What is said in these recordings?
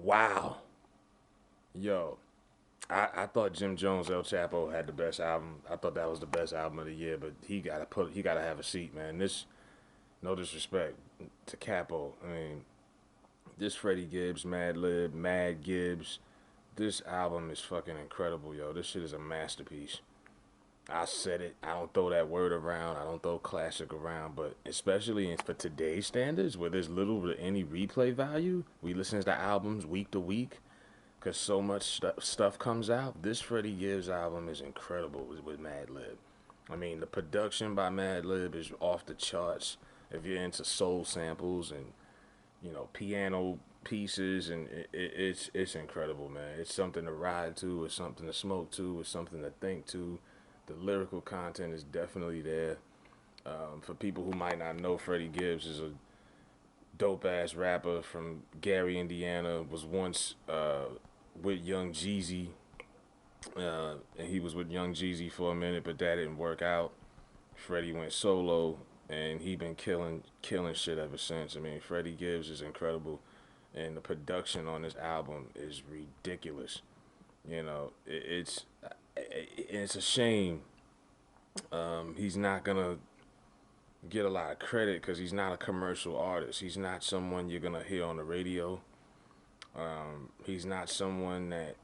Wow. Yo, I thought Jim Jones El Chapo had the best album. I thought that was the best album of the year, but he gotta have a seat, man. This no disrespect to Capo. I mean, this Freddie Gibbs, Madlib, Mad Gibbs, this album is fucking incredible, yo. This shit is a masterpiece. I said it. I don't throw that word around. I don't throw classic around, but especially for today's standards, where there's little to any replay value, we listen to albums week to week because so much stuff comes out. This Freddie Gibbs album is incredible with Madlib. I mean, the production by Madlib is off the charts. If you're into soul samples and piano pieces, and it's incredible, man. It's something to ride to. It's something to smoke to. It's something to think to. The lyrical content is definitely there. For people who might not know, Freddie Gibbs is a dope ass rapper from Gary, Indiana. Was once with Young Jeezy, and he was with Young Jeezy for a minute, but that didn't work out. Freddie went solo, and he been killing shit ever since. I mean, Freddie Gibbs is incredible, and the production on this album is ridiculous. It's a shame he's not gonna get a lot of credit because he's not a commercial artist. He's not someone you're gonna hear on the radio. He's not someone that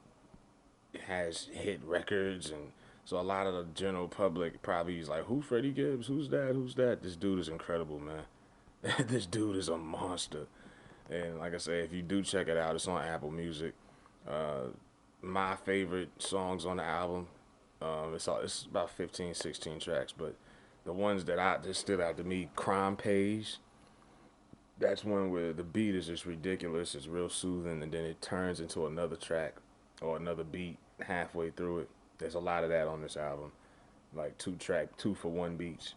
has hit records, and so a lot of the general public probably is like, "Who Freddie Gibbs? Who's that? Who's that?" This dude is incredible, man. This dude is a monster. And like I say, if you do check it out, it's on Apple Music. Uh, my favorite songs on the album, it's about 15, 16 tracks, but the ones that I just stood out to me, Crime Pays. That's one where the beat is just ridiculous. It's real soothing, and then it turns into another track or another beat halfway through it. There's a lot of that on this album, like two for one beats,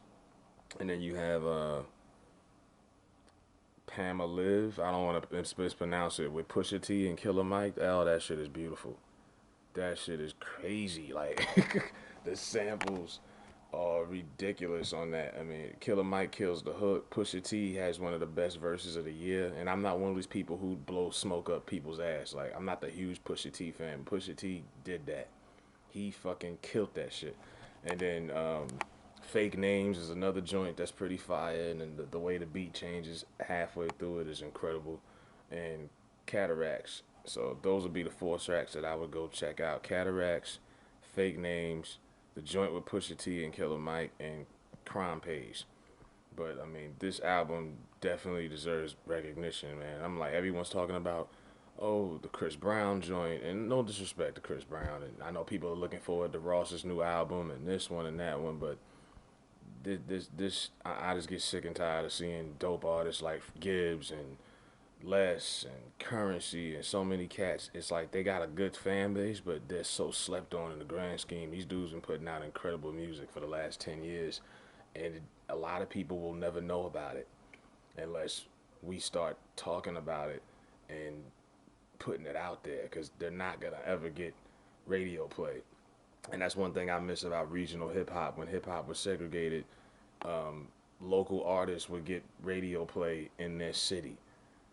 and then you have Pamela Live. I don't want to mispronounce it with Pusha T and Killer Mike. Oh, that shit is beautiful. That shit is crazy. Like the samples are ridiculous on that. I mean, Killer Mike kills the hook. Pusha T has one of the best verses of the year, and I'm not one of these people who blow smoke up people's ass. Like, I'm not the huge Pusha T fan. Pusha T did that. He fucking killed that shit. And then Fake Names is another joint that's pretty fire, and then the way the beat changes halfway through it is incredible. And Cataracts. So those would be the four tracks that I would go check out. Cataracts, Fake Names, the joint with Pusha T and Killer Mike, and Crime Pays. But I mean, this album definitely deserves recognition, man. I'm like, everyone's talking about, oh, the Chris Brown joint, and no disrespect to Chris Brown, and I know people are looking forward to Ross's new album and this one and that one, but I just get sick and tired of seeing dope artists like Gibbs and Les and Currency and so many cats. It's like they got a good fan base, but they're so slept on in the grand scheme. These dudes been putting out incredible music for the last 10 years, and a lot of people will never know about it unless we start talking about it and putting it out there, because they're not gonna ever get radio play. And that's one thing I miss about regional hip hop. When hip hop was segregated, um, local artists would get radio play in their city.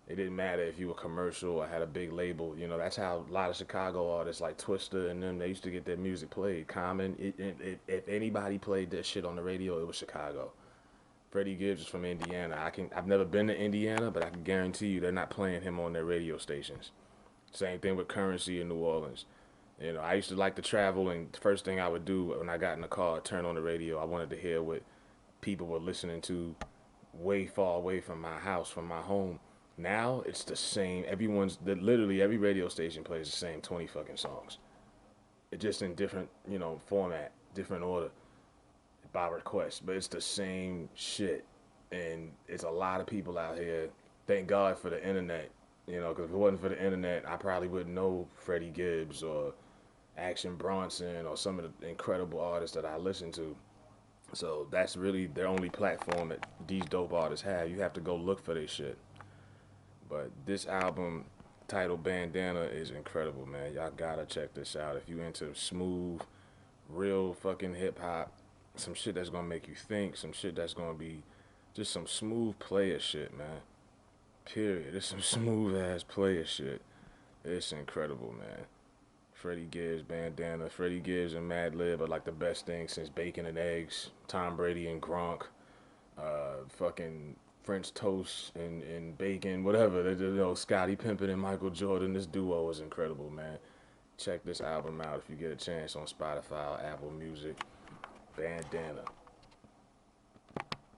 It didn't matter if you were commercial or had a big label. That's how a lot of Chicago artists like Twista and them, they used to get their music played. Common, if anybody played that shit on the radio, it was Chicago. Freddie Gibbs is from Indiana. I've never been to Indiana, but I can guarantee you they're not playing him on their radio stations. Same thing with Currency in New Orleans. I used to like to travel, and the first thing I would do when I got in the car, turn on the radio. I wanted to hear what people were listening to way far away from my house, from my home. Now it's the same. Literally every radio station plays the same 20 fucking songs. It just in different, format, different order by request, but it's the same shit. And it's a lot of people out here. Thank God for the internet, because if it wasn't for the internet, I probably wouldn't know Freddie Gibbs or Action Bronson or some of the incredible artists that I listen to. So that's really their only platform that these dope artists have. You have to go look for this shit. But this album, titled Bandana, is incredible, man. Y'all gotta check this out. If you into smooth, real fucking hip hop, some shit that's gonna make you think, some shit that's gonna be just some smooth player shit, man. Period. It's some smooth ass player shit. It's incredible, man. Freddie Gibbs, Bandana, Freddie Gibbs and Madlib are like the best thing since bacon and eggs. Tom Brady and Gronk, fucking French toast and bacon, whatever. Scottie Pippen and Michael Jordan. This duo is incredible, man. Check this album out if you get a chance on Spotify or Apple Music. Bandana.